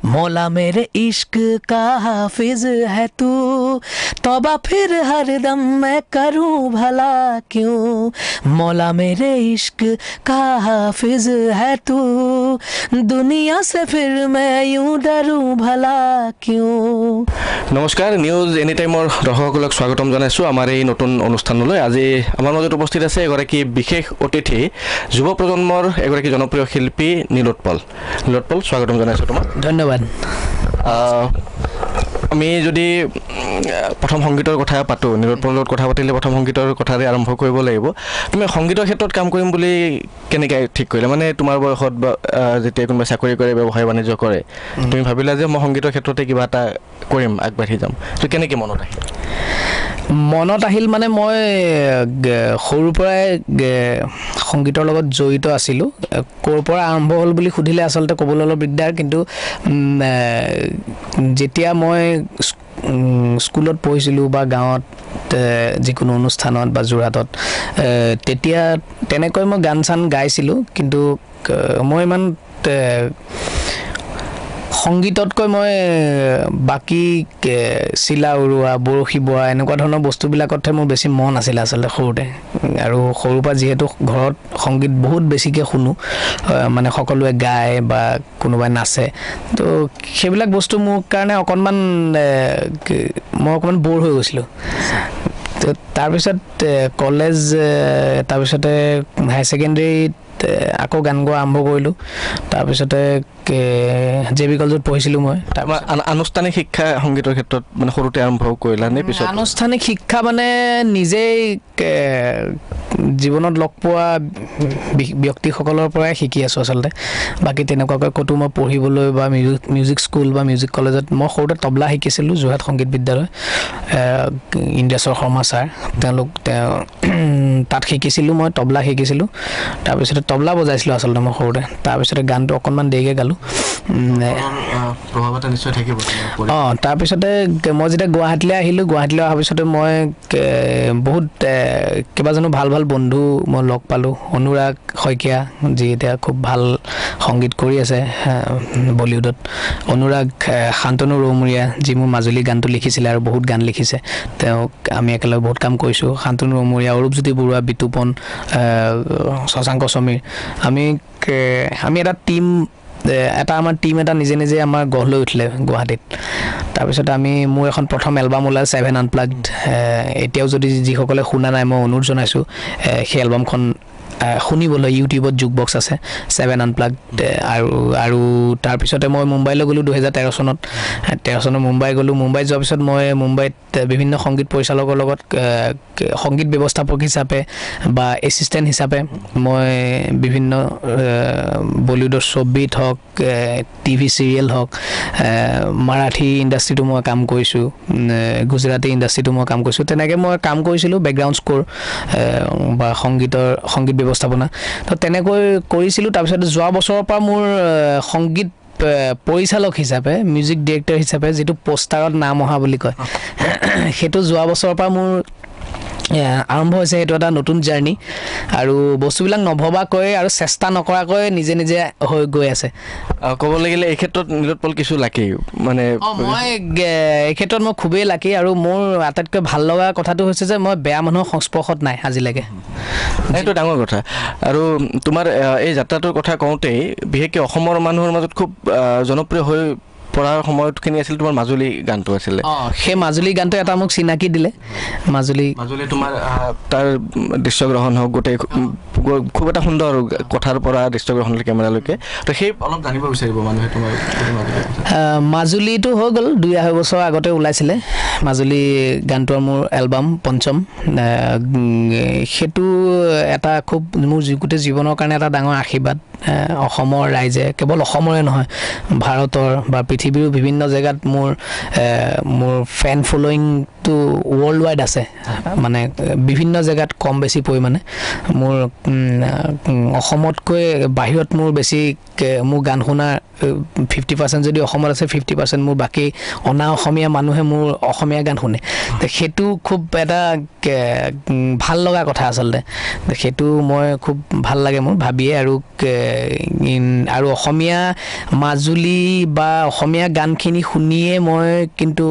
मौला मेरे इश्क का हाफिज है तू तौबा फिर हरदम मैं करूं भला क्यों मौला मेरे इश्क का हाफिज है तू दुनिया से फिर मैं यूं डरूं भला क्यों। নমস্কাৰ নিউজ এনি টাইমৰ দৰ্শকসকলক স্বাগতম জনাইছোঁ আমাৰ এই নতুন অনুষ্ঠানলৈ। আজি আমাৰ মাজত উপস্থিত আছে এগৰাকী বিশেষ অতিথি যুৱ প্ৰজন্মৰ এগৰাকী জনপ্ৰিয় শিল্পী নীলোৎপল। নীলোৎপল, স্বাগতম জনাইছোঁ তোমাক। ধন্যবাদ। আমি যদি প্ৰথম সংগীতৰ কথা পাতোঁ, নীলোৎপলৰ লগত কথা পাতিলে প্ৰথম সংগীতৰ কথাৰে আৰম্ভ কৰিব লাগিব। তুমি সংগীতৰ ক্ষেত্ৰত কাম কৰিম বুলি কেনেকৈ ঠিক কৰিলা? মানে তোমাৰ বয়সত বা যেতিয়া কোনোবাই চাকৰি কৰে, ব্যৱসায় বাণিজ্য কৰে, তুমি ভাবিলা যে মই সংগীতৰ ক্ষেত্ৰতে কিবা এটা কৰিম, আগবাঢ়ি যাম, তো কেনেকৈ মনত আহিল? মনত আহিল মানে মই সৰুৰ পৰাই সংগীতৰ লগত জড়িত আছিলোঁ। ক'ৰ পৰা আৰম্ভ হ'ল বুলি সুধিলে আচলতে ক'বলৈ অলপ দিগদাৰ, কিন্তু যেতিয়া মই স্কুলত পঢ়িছিলোঁ বা গাঁৱত যিকোনো অনুষ্ঠানত বা যোৰহাটত, তেতিয়া তেনেকৈ মই গান চান গাইছিলোঁ, কিন্তু মই ইমান সংগীততকৈ মই বাকী চিলা উৰুৱা, বৰশী বোৱা এনেকুৱা ধৰণৰ বস্তুবিলাকতহে মোৰ বেছি মন আছিলে আচলতে সৰুতে। আৰু সৰুৰ পৰা যিহেতু ঘৰত সংগীত বহুত বেছিকৈ শুনো, মানে সকলোৱে গায় বা কোনোবাই নাচে, তো সেইবিলাক বস্তু মোৰ কাৰণে অকণমান মই অকণমান ব'ৰ হৈ গৈছিলোঁ। তাৰপিছত কলেজ, তাৰপিছতে হায়াৰ ছেকেণ্ডেৰীত আকৌ গান গোৱা আৰম্ভ কৰিলোঁ। তাৰপিছতে JB কলেজত পঢ়িছিলোঁ মই। আনুষ্ঠানিক শিক্ষা সংগীতৰ ক্ষেত্ৰত মানে সৰুতে আৰম্ভ কৰিলা নে পিছত? আনুষ্ঠানিক শিক্ষা মানে নিজেই জীৱনত লগ পোৱা ব্যক্তিসকলৰ পৰাই শিকি আছোঁ আচলতে। বাকী তেনেকুৱাকৈ ক'তো মই পঢ়িবলৈ বা মিউজিক স্কুল বা মিউজিক কলেজত, মই সৰুতে তবলা শিকিছিলোঁ যোৰহাট সংগীত বিদ্যালয়, ইন্দ্ৰেশ্বৰ শৰ্মা ছাৰ, তেওঁ তাত শিকিছিলোঁ, মই তবলা শিকিছিলোঁ। তাৰপিছতে তবলা বজাইছিলোঁ আচলতে মই সৰুতে। তাৰপিছতে গানটো অকণমান দেৰিকৈ গালোঁ। তাৰপিছতে মই যেতিয়া গুৱাহাটীলৈ আহিলোঁ, গুৱাহাটীলৈ অহাৰ পিছতে মই বহুত কেইবাজনো ভাল ভাল বন্ধু মই লগ পালোঁ। অনুৰাগ শইকীয়া, যি এতিয়া খুব ভাল সংগীত কৰি আছে বলিউডত। অনুৰাগ, শান্তনু ৰৌমৰীয়া, যি মোৰ মাজুলী গানটো লিখিছিলে আৰু বহুত গান লিখিছে, তেওঁক আমি একেলগে বহুত কাম কৰিছোঁ। শান্তনু ৰৌমৰীয়া, অৰূপজ্যোতি বৰুৱা, বিতুপন, শশাংক সমীৰ, আমি আমাৰ টিম এটা নিজে নিজে আমাৰ গঢ় লৈ উঠিলে গুৱাহাটীত। তাৰপিছত মোৰ এখন প্ৰথম এলবাম ওলাল 7 আনপ্লাগড। এতিয়াও যদি যিসকলে শুনা নাই, মই অনুৰোধ জনাইছোঁ সেই এলবামখন শুনিবলৈ। ইউটিউবত জুকবক্স আছে 7 আনপ্লাগড। আৰু তাৰপিছতে মই মুম্বাইলৈ গ'লোঁ 2013 চনত। 13 চনত মুম্বাই গ'লোঁ। মুম্বাই যোৱাৰ পিছত মই মুম্বাইত বিভিন্ন সংগীত পৰিচালকৰ লগত সংগীত ব্যৱস্থাপক হিচাপে বা এছিষ্টেণ্ট হিচাপে মই বিভিন্ন বলিউডৰ ছবিত হওক, TV চিৰিয়েল হওক, মাৰাঠী ইণ্ডাষ্ট্ৰিটো মই কাম কৰিছোঁ, গুজৰাটী ইণ্ডাষ্ট্ৰিটো মই কাম কৰিছোঁ। তেনেকৈ মই কাম কৰিছিলোঁ বেকগ্ৰাউণ্ড স্ক'ৰ বা সংগীত ব্যৱস্থাপনা, তো তেনেকৈ কৰিছিলোঁ। তাৰপিছত যোৱা বছৰৰ পৰা মোৰ সংগীত পৰিচালক হিচাপে, মিউজিক ডিৰেক্টৰ হিচাপে যিটো পোষ্টাৰত নাম অহা বুলি কয়, সেইটো যোৱা বছৰৰ পৰা মোৰ আৰম্ভ হৈছে। সেইটো এটা নতুন জাৰ্ণি, আৰু বস্তুবিলাক নভবাকৈ আৰু চেষ্টা নকৰাকৈ নিজে নিজে হৈ গৈ আছে। ক'ব লাগিলে এই ক্ষেত্ৰত নীলোৎপল কিছু লাকি, মানে মই এই ক্ষেত্ৰত মই খুবেই লাকি। আৰু মোৰ আটাইতকৈ ভাল লগা কথাটো হৈছে যে মই বেয়া মানুহৰ সংস্পৰ্শত নাই আজিলৈকে। সেইটো ডাঙৰ কথা। আৰু তোমাৰ এই যাত্ৰাটোৰ কথা কওঁতেই বিশেষকৈ অসমৰ মানুহৰ মাজত খুব জনপ্ৰিয় হৈ পঢ়াৰ সময়তখিনি আছিল তোমাৰ মাজুলী গানটো আছিলে। সেই মাজুলী গানটো এটা মোক চিনাকি দিলে। মাজুলী তোমাৰ তাৰ দৃশ্যগ্ৰহণ হওক, গোটেই খুব এটা সুন্দৰ কথাৰ পৰা দৃশ্যগ্ৰহণলৈ কেমেৰালৈকে, তো সেই অলপ জানিব বিচাৰিব মানুহে তোমাৰ মাজুলীটো হৈ গ'ল 2-2.5 বছৰ আগতে ওলাইছিলে মাজুলী গানটোৰ মোৰ এলবাম পঞ্চম। সেইটো এটা খুব মোৰ গোটেই জীৱনৰ কাৰণে এটা ডাঙৰ আশীৰ্বাদ। অসমৰ ৰাইজে, কেৱল অসমৰে নহয়, ভাৰতৰ বা পৃথিৱীৰ বিভিন্ন জেগাত মোৰ ফেন ফল'য়িংটো ৱৰ্ল্ড ৱাইড আছে। মানে বিভিন্ন জেগাত কম বেছি পৰিমাণে। মোৰ অসমতকৈ বাহিৰত মোৰ বেছি মোৰ গান শুনা 50% যদি অসমত আছে, 50% মোৰ বাকী অনা অসমীয়া মানুহে মোৰ অসমীয়া গান শুনে। সেইটো খুব এটা ভাল লগা কথা আচলতে। সেইটো মই খুব ভাল লাগে মোৰ ভাবিয়ে। আৰু আৰু অসমীয়া মাজুলী বা অসমীয়া গানখিনি শুনিয়ে মই কিন্তু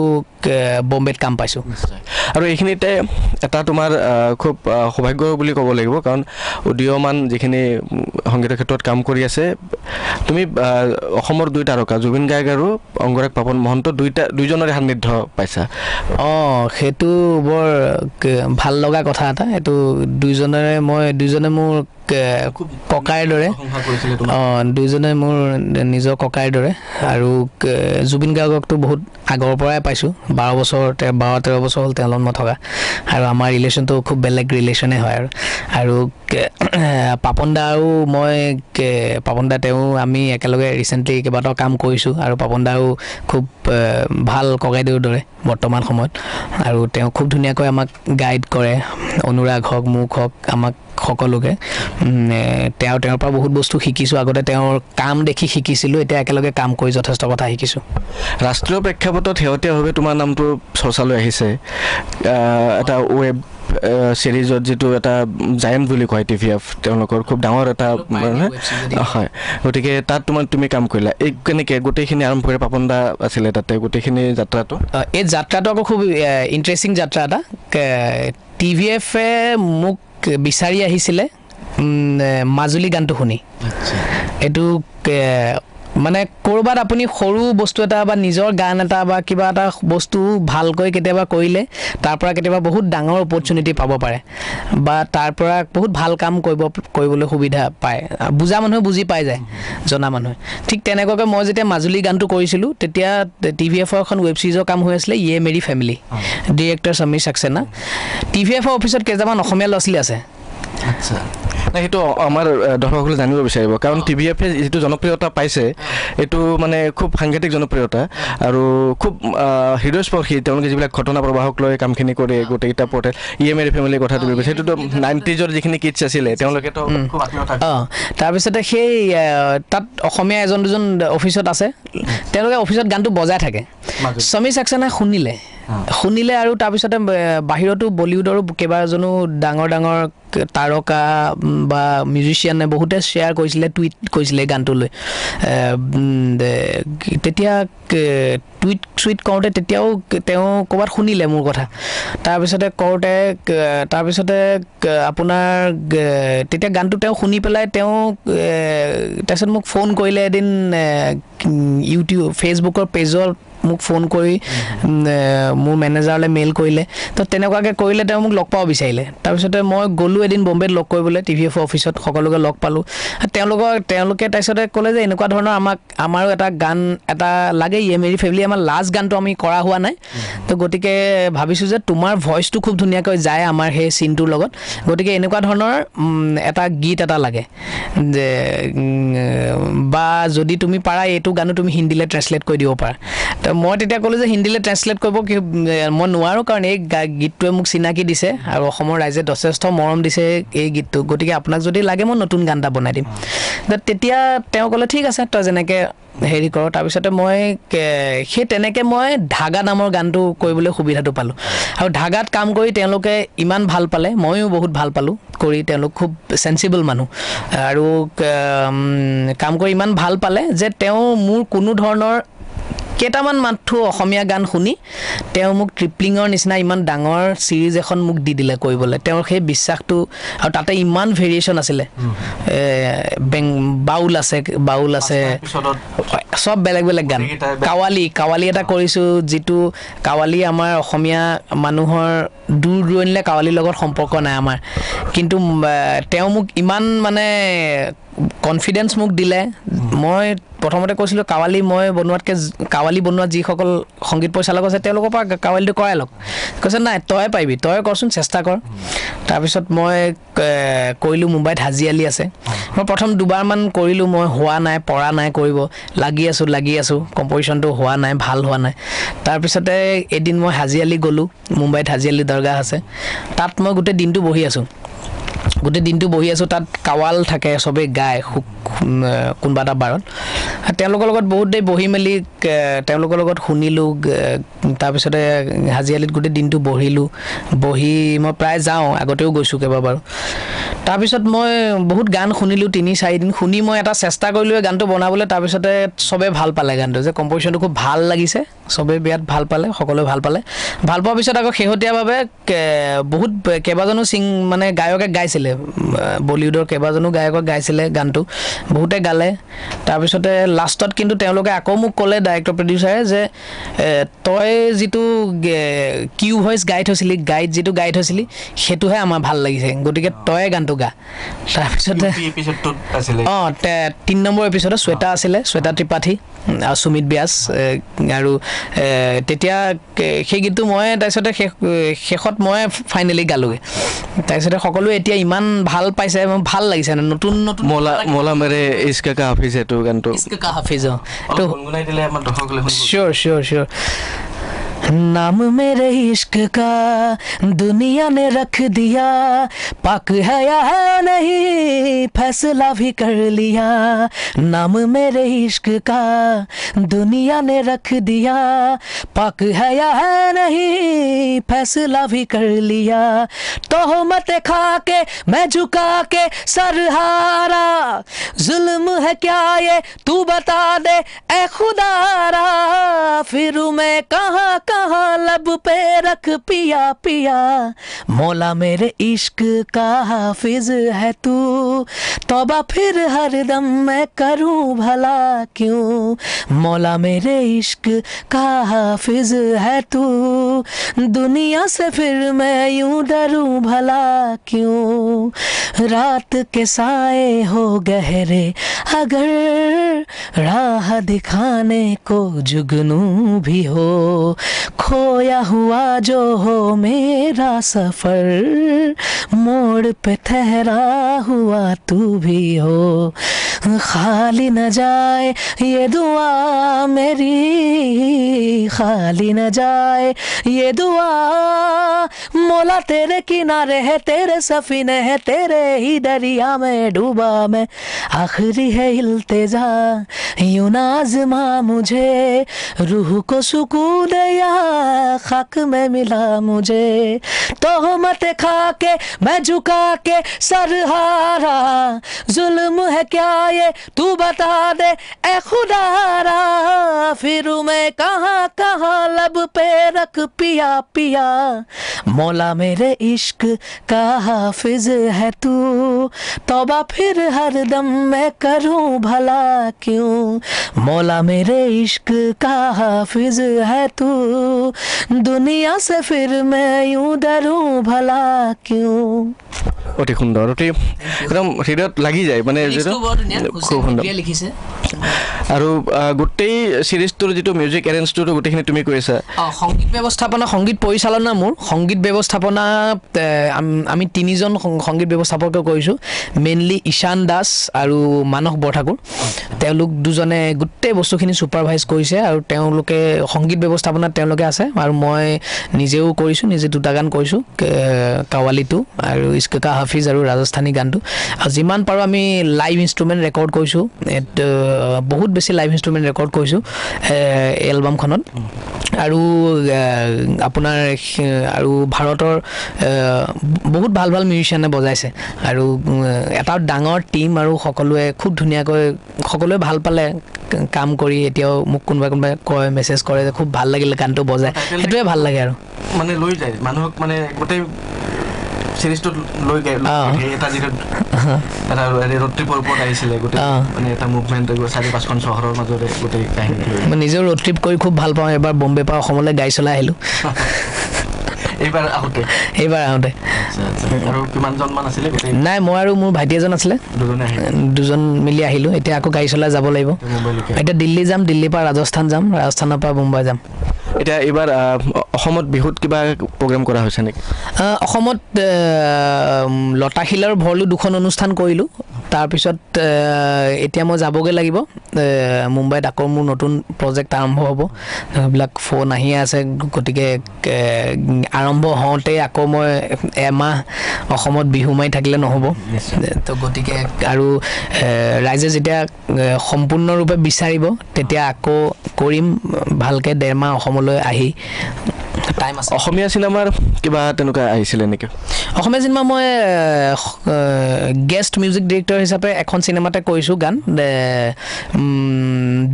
বম্বেত কাম পাইছোঁ আৰু এইখিনিতে এটা তোমাৰ খুব সৌভাগ্য বুলি ক'ব লাগিব কাৰণ উদীয়মান যিখিনি সংগীতৰ ক্ষেত্ৰত কাম কৰি আছে তুমি অসমৰ 2 তাৰকা জুবিন গাৰ্গ আৰু অংগৰাগ পাপন মহন্ত দুইজনৰে সান্নিধ্য পাইছা সেইটো বৰ ভাল লগা কথা এটা এইটো দুইজনে মোৰ ককাইৰ দৰে দুইজনে মোৰ নিজৰ ককাইৰ দৰে আৰু জুবিন গাৰ্গকতো বহুত আগৰ পৰাই পাইছোঁ 12 বছৰ 13 বছৰ হ'ল তেওঁৰ লগত মই থকা আৰু আমাৰ ৰিলেশ্যনটো খুব বেলেগ ৰিলেশ্যনে হয় আৰু পাপন দাও তেওঁ আমি একেলগে ৰিচেণ্টলি কেইবাটাও কাম কৰিছোঁ আৰু পাপন দাও খুব ভাল ককাইদেউৰ দৰে বৰ্তমান সময়ত আৰু তেওঁ খুব ধুনীয়াকৈ আমাক গাইড কৰে অনুৰাগ হওক মোক হওক আমাক সকলোকে তেওঁৰ পৰা বহুত বস্তু শিকিছোঁ আগতে তেওঁৰ কাম দেখি শিকিছিলোঁ এতিয়া একেলগে কাম কৰি যথেষ্ট কথা শিকিছোঁ ৰাষ্ট্ৰীয় প্ৰেক্ষাপটত শেহতীয়াভাৱে তোমাৰ নামটো চৰ্চালৈ আহিছে এটা ৱেব চিৰিজত যিটো এটা জায়েণ্ট বুলি কয় TVF তেওঁলোকৰ খুব ডাঙৰ এটা হয় গতিকে তাত তুমি কাম কৰিলা এই কেনেকৈ গোটেইখিনি আৰম্ভ কৰি পাপন দা আছিলে তাতে গোটেইখিনি যাত্ৰাটো এই যাত্ৰাটো আকৌ খুব ইণ্টাৰেষ্টিং যাত্ৰা এটা TVFে মোক বিচাৰি আহিছিলে মাজুলী গানটো শুনি এইটো মানে ক'ৰবাত আপুনি সৰু বস্তু এটা বা নিজৰ গান এটা বা কিবা এটা বস্তু ভালকৈ কেতিয়াবা কৰিলে তাৰ পৰা কেতিয়াবা বহুত ডাঙৰ অপৰচুনিটি পাব পাৰে বা তাৰ পৰা বহুত ভাল কাম কৰিবলৈ সুবিধা পায় বুজা মানুহে বুজি পাই যায় জনা মানুহে ঠিক তেনেকুৱাকৈ মই যেতিয়া মাজুলী গানটো কৰিছিলোঁ তেতিয়া TVFৰ এখন ৱেব ছিৰিজৰ কাম হৈ আছিলে ইয়ে মেৰি ফেমিলি ডিৰেক্টৰ সমীৰ সাক্সেনা TVFৰ অফিচত কেইটামান অসমীয়া ল'ৰা ছোৱালী আছে আচ্ছা সেইটো আমাৰ দৰ্শকসকলে জানিব বিচাৰিব কাৰণ TVFে যিটো জনপ্ৰিয়তা পাইছে এইটো মানে খুব সাংঘাতিক জনপ্ৰিয়তা আৰু খুব হৃদয়স্পৰ্শী তেওঁলোকে যিবিলাক ঘটনা প্ৰবাহক লৈ কামখিনি কৰে গোটেইকেইটা পৰ্টেল ইয়ে মেৰি ফেমিলিৰ কথাটো বুলি কৈছে সেইটোতো 90s যিখিনি কিডছ আছিলে তেওঁলোকেতো খুব আত্মীয়তা তাৰপিছতে সেই তাত অসমীয়া এজন দুজন অফিচত আছে তেওঁলোকে অফিচত গানটো বজাই থাকে সমীৰ সাক্সেনা শুনিলে আৰু তাৰপিছতে বাহিৰতো বলিউডৰো কেইবাজনো ডাঙৰ তাৰকা বা মিউজিচিয়ানে বহুতে শ্বেয়াৰ কৰিছিলে টুইট কৰিছিলে গানটো লৈ তেতিয়া টুইট কৰোঁতে তেতিয়াও তেওঁ ক'ৰবাত শুনিলে মোৰ কথা তাৰপিছতে আপোনাৰ তেতিয়া গানটো তেওঁ শুনি পেলাই তেওঁ তাৰপিছত মোক ফোন কৰিলে এদিন ইউটিউব ফেচবুকৰ পেজত মোক ফোন কৰি মোৰ মেনেজাৰলৈ মেইল কৰিলে তো তেনেকুৱাকৈ কৰিলে তেওঁ মোক লগ পাব বিচাৰিলে তাৰপিছতে মই গ'লোঁ এদিন বম্বেত লগ কৰিবলৈ TVFৰ অফিচত সকলোকে লগ পালোঁ তেওঁলোকে তাৰপিছতে ক'লে যে এনেকুৱা ধৰণৰ আমাৰো এটা গান এটা লাগে ইয়ে মেৰি ফেমিলি আমাৰ লাষ্ট গানটো আমি কৰা হোৱা নাই তো গতিকে ভাবিছোঁ যে তোমাৰ ভইচটো খুব ধুনীয়াকৈ যায় আমাৰ সেই চিনটোৰ লগত গতিকে এনেকুৱা ধৰণৰ এটা গীত এটা লাগে যে বা যদি তুমি পাৰা এইটো গানো তুমি হিন্দীলৈ ট্ৰেন্সলেট কৰি দিব পাৰা মই তেতিয়া ক'লোঁ যে হিন্দীলৈ ট্ৰেন্সলেট কৰিব মই নোৱাৰোঁ কাৰণ এই গীতটোৱে মোক চিনাকি দিছে আৰু অসমৰ ৰাইজে যথেষ্ট মৰম দিছে এই গীতটো গতিকে আপোনাক যদি লাগে মই নতুন গান এটা বনাই দিম তেতিয়া তেওঁ ক'লে ঠিক আছে তই যেনেকৈ হেৰি কৰ তাৰপিছতে মই সেই তেনেকৈ মই ধাগা নামৰ গানটো কৰিবলৈ সুবিধাটো পালোঁ আৰু ধাগাত কাম কৰি তেওঁলোকে ইমান ভাল পালে ময়ো বহুত ভাল পালোঁ কৰি তেওঁলোক খুব চেন্সিবল মানুহ আৰু কাম কৰি ইমান ভাল পালে যে তেওঁ মোৰ কোনো ধৰণৰ কেইটামান মাথো অসমীয়া গান শুনি তেওঁ মোক ট্ৰিপলিঙৰ নিচিনা ইমান ডাঙৰ চিৰিজ এখন মোক দি দিলে কৰিবলৈ তেওঁৰ সেই বিশ্বাসটো আৰু তাতে ইমান ভেৰিয়েশ্যন আছিলে বাউল আছে সব বেলেগ গান কাৱালী এটা কৰিছোঁ যিটো কাৱালী আমাৰ অসমীয়া মানুহৰ দূৰ দূৰণিলৈ কাৱালীৰ লগত সম্পৰ্ক নাই আমাৰ কিন্তু তেওঁ মোক ইমান মানে কনফিডেন্স মোক দিলে মই প্ৰথমতে কৈছিলোঁ কাৱালী বনোৱা যিসকল সংগীত পৰিচালক আছে তেওঁলোকৰ পৰা কাৱালীটো কৰাই লওক কৈছে নাই তই পাৰিবি তই কৰচোন চেষ্টা কৰ তাৰপিছত মই কৰিলোঁ মুম্বাইত হাজি আলি আছে মই প্ৰথম দুবাৰমান কৰিলোঁ মই হোৱা নাই পৰা নাই কৰিব লাগি আছোঁ কম্প'জিশ্যনটো হোৱা নাই ভাল হোৱা নাই তাৰপিছতে এদিন মই হাজি আলি গ'লোঁ মুম্বাইত হাজি আলি দৰগাহ আছে তাত মই গোটেই দিনটো বহি আছোঁ গোটেই দিনটো বহি আছোঁ তাত কাৱাল থাকে চবেই গায় কোনোবা এটা বাৰত তেওঁলোকৰ লগত বহুত দেৰি বহি মেলি তেওঁলোকৰ লগত শুনিলোঁ তাৰপিছতে হাজিআলিত গোটেই দিনটো বহি মই প্ৰায় যাওঁ আগতেও গৈছোঁ কেইবাবাৰো তাৰপিছত মই বহুত গান শুনিলোঁ 3-4 দিন শুনি মই এটা চেষ্টা কৰিলোঁ গানটো বনাবলৈ তাৰপিছতে চবেই ভাল পালে গানটো যে কম্প'জিশ্যনটো খুব ভাল লাগিছে চবেই বিৰাট ভাল পালে সকলোৱে ভাল পোৱাৰ পিছত আকৌ শেহতীয়াভাৱে বহুত কেইবাজনো মানে গায়কে গাইছিলে বলিউডৰ কেইবাজনো গায়কক গাইছিলে গানটো বহুতে গালে তাৰপিছতে লাষ্টত কিন্তু তেওঁলোকে আকৌ মোক ক'লে ডাইৰেক্টৰ প্ৰডিউচাৰে যে তই যিটো কিউ ভইচ যিটো গাই থৈছিলি সেইটোহে আমাৰ ভাল লাগিছে গতিকে তয়ে গানটো গা তাৰপিছতে 3 নম্বৰ এপিছডত শ্বেতা আছিলে শ্বেতা ত্ৰিপাঠী আৰু সুমিত ব্যাস আৰু তেতিয়া সেই গীতটো মই তাৰপিছতে শেষত মই ফাইনেলি গালোগৈ তাৰপিছতে সকলোৱে এতিয়া ইমান ভাল পাইছে ভাল লাগিছে নতুন মৌলা মেৰে ইশ্ক কা হাফিজ এইটো গানটো ইশ্ক কা হাফিজ তো গুনগুনাই দিলে আমাৰ দৰ্শকলে Sure. नाम मेरे इश्क का दुनिया ने रख दिया पाक है या है नहीं फैसला भी कर लिया नाम मेरे इश्क का दुनिया ने रख दिया पाक है या है नहीं फैसला भी कर लिया तोहमत खा के मैं झुका के सर हारा जुल्म है क्या ये तू बता दे ए खुदारा फिर मैं कहाँ लब पे रख पिया मौला मेरे इश्क का हाफिज है तू तौबा फिर हर दम मैं करूं भला क्यों मौला मेरे इश्क का हाफिज है तू दुनिया से फिर मैं यूं डरूं भला क्यों रात के साए हो गहरे अगर राह दिखाने को जुगनू भी हो खोया हुआ जो हो मेरा सफर मोड़ पे ठहरा हुआ तू भी हो खाली न जाए ये दुआ मेरी खाली न जाए ये दुआ मौला तेरे किनारे है तेरे सफीने है तेरे ही दरिया में डूबा मैं आखिरी है इल्तिजा यूं नाज़मा मुझे रूह को सुकून दया खाक में मिला मुझे तोहमत खा के मैं झुका के सर हारा जुल्म है क्या ये तू बता दे ए खुदारा फिर मैं कहाँ लब पे रख पिया मौला मेरे इश्क का हाफिज है तू तौबा फिर हर दम मैं करूं भला क्यों मौला मेरे इश्क का हाफिज है तू दुनिया से फिर मैं यूं डरूं भला क्यों অতি সুন্দৰ অতি একদম হৃদয়ত লাগি যায় মানে খুব সুন্দৰ লিখিছে আৰু গোটেই সিৰিজটোৰ যিটো মিউজিক এৰেঞ্জটো গোটেইখিনি তুমি কৰিছা সংগীত ব্যৱস্থাপনা সংগীত পৰিচালনা মোৰ সংগীত ব্যৱস্থাপনা আমি 3জন সংগীত ব্যৱস্থাপক কৰিছোঁ মেইনলি ঈশান দাস আৰু মানস বৰঠাকুৰ তেওঁলোক দুজনে গোটেই বস্তুখিনি সুপাৰভাইজ কৰিছে আৰু তেওঁলোকে সংগীত ব্যৱস্থাপনাত তেওঁলোকে আছে আৰু মই নিজেও কৰিছোঁ নিজে দুটা গান কৰিছোঁ কাৱালিটো আৰু ইস্ক কা হাফিজ আৰু ৰাজস্থানী গানটো আৰু যিমান পাৰোঁ আমি লাইভ ইনষ্ট্ৰুমেণ্ট ৰেকৰ্ড কৰিছোঁ বহুত বেছি লাইভ ইনষ্ট্ৰুমেণ্ট ৰেকৰ্ড কৰিছোঁ এলবামখনত আৰু আপোনাৰ আৰু ভাৰতৰ বহুত ভাল মিউজিচিয়ানে বজাইছে আৰু এটা ডাঙৰ টিম আৰু সকলোৱে খুব ধুনীয়াকৈ সকলোৱে ভাল পালে কাম কৰি এতিয়াও মোক কোনোবাই কয় মেছেজ কৰে যে খুব ভাল লাগিলে গানটো বজায় সেইটোৱে ভাল লাগে আৰু মানে লৈ যায় মানুহক মানে গোটেই সিৰিজটো লৈ গৈ এটা যিটো এটা ৰোড ট্ৰিপৰ ওপৰত আহিছিলে গোটেই মানে এটা মুভমেণ্ট 4-5খন চহৰৰ মাজৰে গোটেই কাহিনী মই নিজেও ৰোড ট্ৰিপ কৰি খুব ভাল পাওঁ এবাৰ বম্বে পৰা অসমলৈ গাড়ী চলাই আহিলোঁ এইবাৰ আহোঁতে আৰু কিমানজন মান আছিলে নাই মই আৰু মোৰ ভাইটি এজন আছিলে দুজন মিলি আহিলোঁ এতিয়া আকৌ গাড়ী চলাই যাব লাগিব এতিয়া দিল্লী যাম দিল্লীৰ পৰা ৰাজস্থান যাম ৰাজস্থানৰ পৰা মুম্বাই যাম এতিয়া এইবাৰ অসমত বিহুত কিবা প্ৰগ্ৰেম কৰা হৈছে নেকি অসমত লতাশিলৰ ভৰলু 2খন অনুষ্ঠান কৰিলোঁ তাৰপিছত এতিয়া মই যাবগৈ লাগিব মুম্বাইত আকৌ মোৰ নতুন প্ৰজেক্ট আৰম্ভ হ'ব সেইবিলাক ফোন আহি আছে গতিকে আৰম্ভ হওঁতে আকৌ মই এমাহ অসমত বিহু মাৰি থাকিলে নহ'ব তো গতিকে আৰু ৰাইজে যেতিয়া সম্পূৰ্ণৰূপে বিচাৰিব তেতিয়া আকৌ কৰিম ভালকৈ 1.5 মাহ অসমলৈ আহি টাইম আছে অসমীয়া চিনেমাৰ কিবা তেনেকুৱা আহিছিলে নেকি অসমীয়া চিনেমা মই গেষ্ট মিউজিক ডিৰেক্টৰ হিচাপে এখন চিনেমাতে কৰিছোঁ গান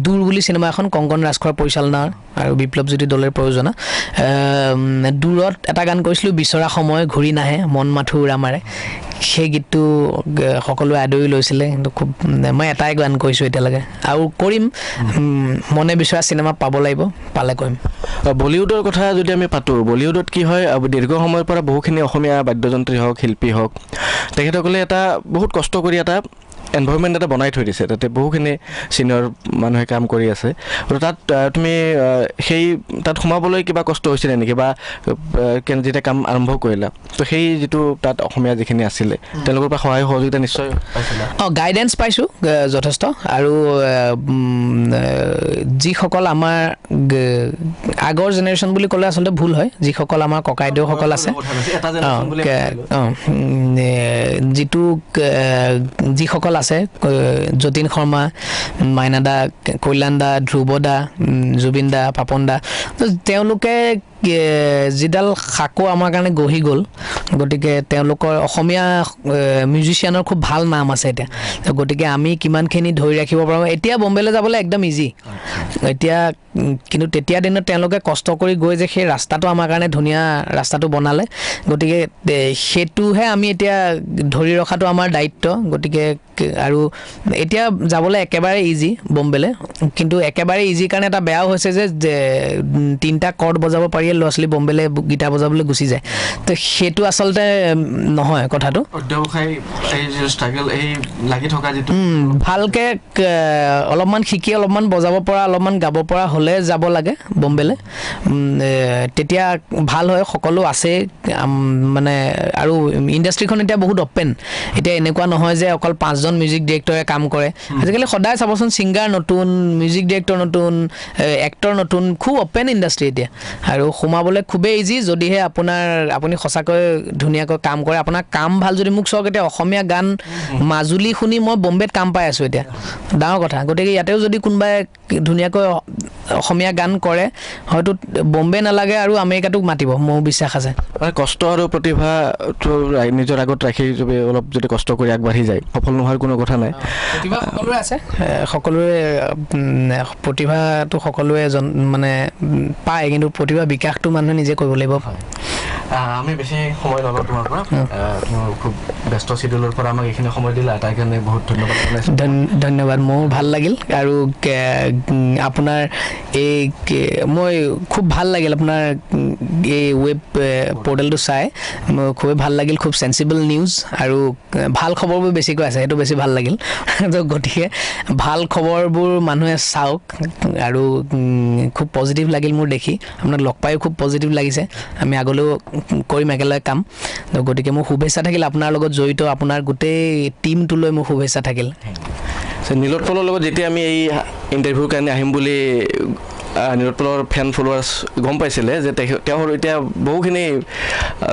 দূৰ বুলি চিনেমা এখন কংকন ৰাজখোৱাৰ পৰিচালনাৰ আৰু বিপ্লৱজ্যোতি দলেৰ প্ৰযোজনা দূৰত এটা গান কৰিছিলোঁ বিচৰা সময় ঘূৰি নাহে মন মাথো উৰা মাৰে সেই গীতটো সকলোৱে আদৰি লৈছিলে কিন্তু খুব মই এটাই গান কৰিছোঁ এতিয়ালৈকে আৰু কৰিম মনে বিচৰা চিনেমা পাব লাগিব পালে কৰিম বলিউডৰ কথা যদি আমি পাতোঁ বলিউডত কি হয় দীৰ্ঘ সময়ৰ পৰা বহুখিনি অসমীয়া বাদ্যযন্ত্ৰী হওক শিল্পী হওক তেখেতসকলে এটা বহুত কষ্ট কৰি এটা এনভাইৰনমেণ্ট এটা বনাই থৈ দিছে তাতে বহুখিনি চিনিয়ৰ মানুহে কাম কৰি আছে আৰু তাত তুমি সেই তাত সোমাবলৈ কিবা কষ্ট হৈছিলে নেকি বা যেতিয়া কাম আৰম্ভ কৰিলা তো সেই যিটো তাত অসমীয়া যিখিনি আছিলে তেওঁলোকৰ পৰা সহায় সহযোগিতা নিশ্চয় পাইছিলা গাইডেন্স পাইছোঁ যথেষ্ট আৰু যিসকল আমাৰ আগৰ জেনেৰেশ্যন বুলি ক'লে আচলতে ভুল হয় যিসকল আমাৰ ককাইদেউসকল আছে যিটো যিসকল আছে যতীন শৰ্মা মাইনা দা কল্যাণ দা ধ্ৰুৱ দা জুবিন দা পাপন দা তেওঁলোকে যিডাল সাঁকো আমাৰ কাৰণে গঢ়ি গ'ল গতিকে তেওঁলোকৰ অসমীয়া মিউজিচিয়ানৰ খুব ভাল নাম আছে এতিয়া গতিকে আমি কিমানখিনি ধৰি ৰাখিব পাৰোঁ এতিয়া বম্বেলৈ যাবলৈ একদম ইজি এতিয়া কিন্তু তেতিয়া দিনত তেওঁলোকে কষ্ট কৰি গৈ যে সেই ৰাস্তাটো আমাৰ কাৰণে ধুনীয়া ৰাস্তাটো বনালে গতিকে সেইটোহে আমি এতিয়া ধৰি ৰখাটো আমাৰ দায়িত্ব গতিকে আৰু এতিয়া যাবলৈ একেবাৰে ইজি বম্বেলৈ কিন্তু একেবাৰে ইজি কাৰণে এটা বেয়াও হৈছে যে 3টা কৰ্ড বজাব পাৰিয়ে ল'ৰা ছোৱালী বম্বেলৈ গীটাৰ বজাবলৈ গুচি যায় তো সেইটো আচলতে নহয় কথাটো ভালকৈ অলপমান শিকি অলপমান বজাব পৰা অলপমান গাব পৰা হ'লে যাব লাগে বম্বেলৈ তেতিয়া ভাল হয় সকলো আছে মানে আৰু ইণ্ডাষ্ট্ৰিখন এতিয়া বহুত অপেন এতিয়া এনেকুৱা নহয় যে অকল 5জন মিউজিক ডিৰেক্টৰে কাম কৰে আজিকালি সদায় চাবচোন ছিংগাৰ নতুন মিউজিক ডিৰেক্টৰ নতুন এক্টৰ নতুন খুব অপেন ইণ্ডাষ্ট্ৰি এতিয়া আৰু সোমাবলৈ খুবেই ইজি যদিহে আপুনি সঁচাকৈ ধুনীয়াকৈ কাম কৰে আপোনাৰ কাম ভাল যদি মোক চাওক এতিয়া অসমীয়া গান মাজুলী শুনি মই বম্বেত কাম পাই আছোঁ এতিয়া ডাঙৰ কথা গতিকে ইয়াতেও যদি কোনোবাই ধুনীয়াকৈ অসমীয়া গান কৰে হয়তো বম্বে নালাগে আৰু আমেৰিকাটোক মাতিব মোৰ বিশ্বাস আছে মানে কষ্ট আৰু প্ৰতিভাটো নিজৰ আগত ৰাখি অলপ যদি কষ্ট কৰি আগবাঢ়ি যায় সফল নোহোৱাৰ কোনো কথা নাই প্ৰতিভা সকলোৰে আছে সকলোৰে প্ৰতিভাটো সকলোৱে মানে পায় কিন্তু প্ৰতিভা বিকাশটো মানুহে নিজে কৰিব লাগিব আমি বেছি সময় নলওঁ তোমাৰ পৰা মোৰ খুব ব্যস্ত চিডিউলৰ পৰা আমাক এইখিনি সময় দিলা তাৰ কাৰণে বহুত ধন্যবাদ ধন্যবাদ মোৰ ভাল লাগিল আৰু আপোনাৰ এই মই খুব ভাল লাগিল আপোনাৰ এই ৱেব পৰ্টেলটো চাই মোৰ খুবেই ভাল লাগিল খুব চেন্সিবল নিউজ আৰু ভাল খবৰবোৰ বেছিকৈ আছে সেইটো বেছি ভাল লাগিল তো গতিকে ভাল খবৰবোৰ মানুহে চাওক আৰু খুব পজিটিভ লাগিল মোৰ দেখি আপোনাক লগ পায়ো খুব পজিটিভ লাগিছে আমি আগলৈও কৰিম একেলগে কাম তো গতিকে মোৰ শুভেচ্ছা থাকিল আপোনাৰ লগত জড়িত আপোনাৰ গোটেই টিমটোলৈ মোৰ শুভেচ্ছা থাকিল নীলোৎপলৰ লগত যেতিয়া আমি এই ইণ্টাৰভিউৰ কাৰণে আহিম বুলি নীলোৎপলৰ ফেন ফলোৱাৰ্ছ গম পাইছিলে যে তেওঁৰ এতিয়া বহুখিনি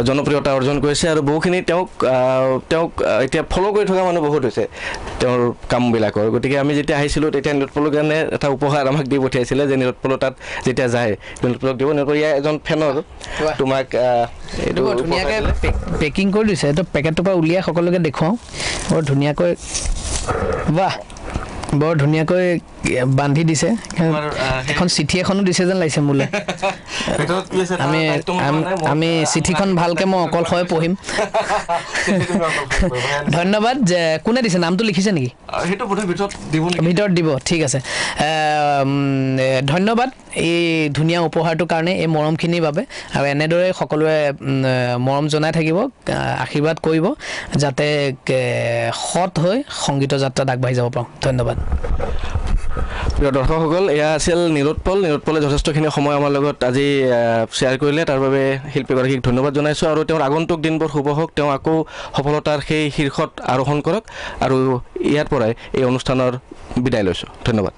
জনপ্ৰিয়তা অৰ্জন কৰিছে আৰু বহুখিনি তেওঁক এতিয়া ফ'ল' কৰি থকা মানুহ বহুত হৈছে তেওঁৰ কামবিলাকৰ গতিকে আমি যেতিয়া আহিছিলোঁ তেতিয়া নীলোৎপলৰ কাৰণে এটা উপহাৰ আমাক দি পঠিয়াইছিলে যে নীলোৎপলৰ তাত যেতিয়া যায় নীলোৎপলক দিব নীলোৎপল ইয়াৰ এজন ফেনৰ তোমাক এইটো ধুনীয়াকৈ পেকিং কৰি দিছে এইটো পেকেটটোৰ পৰা উলিয়াই সকলোকে দেখুৱাওঁ বৰ ধুনীয়াকৈ বাহ বৰ ধুনীয়াকৈ বান্ধি দিছে এখন চিঠি এখনো দিছে যেন লাগিছে মোলৈ আমি চিঠিখন ভালকৈ মই অকলশৰে পঢ়িম ধন্যবাদ যে কোনে দিছে নামটো লিখিছে নেকি ভিতৰত দিব ঠিক আছে ধন্যবাদ এই ধুনীয়া উপহাৰটোৰ কাৰণে এই মৰমখিনিৰ বাবে আৰু এনেদৰে সকলোৱে মৰম জনাই থাকিব আশীৰ্বাদ কৰিব যাতে সৎ হৈ সংগীতৰ যাত্ৰাত আগবাঢ়ি যাব পাৰোঁ ধন্যবাদ প্ৰিয় দৰ্শকসকল, এয়া আছিল নীলোৎপলে যথেষ্টখিনি সময় আমাৰ লগত আজি শ্বেয়াৰ কৰিলে। তাৰ বাবে শিল্পীগৰাকীক ধন্যবাদ জনাইছোঁ আৰু তেওঁৰ আগন্তুক দিনবোৰ শুভ হওক। তেওঁ আকৌ সফলতাৰ সেই শীৰ্ষত আৰোহণ কৰক আৰু ইয়াৰ পৰাই এই অনুষ্ঠানৰ বিদায় লৈছোঁ। ধন্যবাদ।